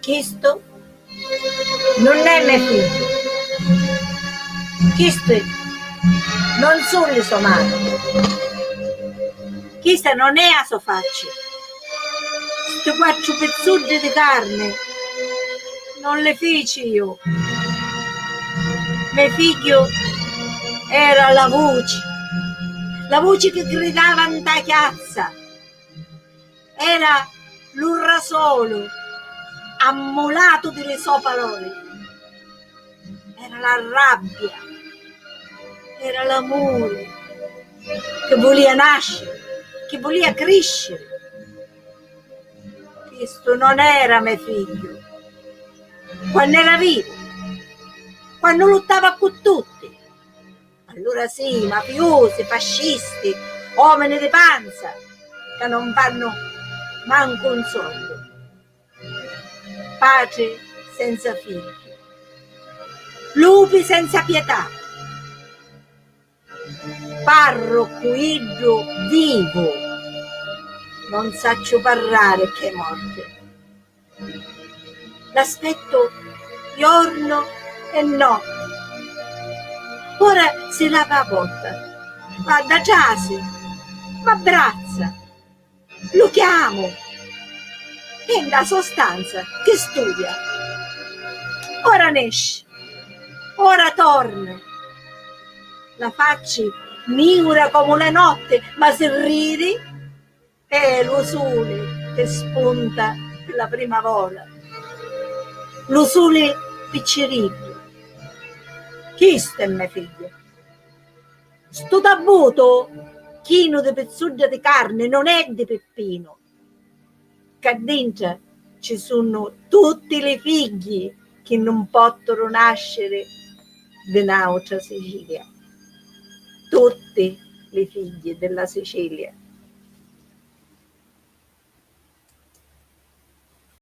Questo non è mio figlio. Questo non sono le sue mani. Questa non è la sua faccia. Questi 4 pezzucci di carne non le feci io. Mio figlio era la voce che gridava in ta chiazza. Era l'urrasolo ammolato delle sue parole. Era la rabbia, era l'amore che voleva nascere, che voleva crescere. Questo non era mio figlio. Quando era vivo, quando lottava con tutti. Allora sì, mafiosi, fascisti, uomini di panza, che non fanno manco un soldo. Pace senza figli, lupi senza pietà, parroco idro vivo, non saccio parlare che è morte. L'aspetto giorno e notte. Ora si lava la porta, va da casa, mi abbraccia, lo chiamo, è la sostanza che studia. Ora ne esce, ora torna, la faccia miura come la notte, ma se ridi è lo sole che spunta per la prima volta, lo sole piccerino. Questo è mio figlio. Sto tabuto chino di pezzuggia di carne non è di peppino, che dentro ci sono tutti i figli che non possono nascere di un'altra Sicilia, tutti i figli della Sicilia.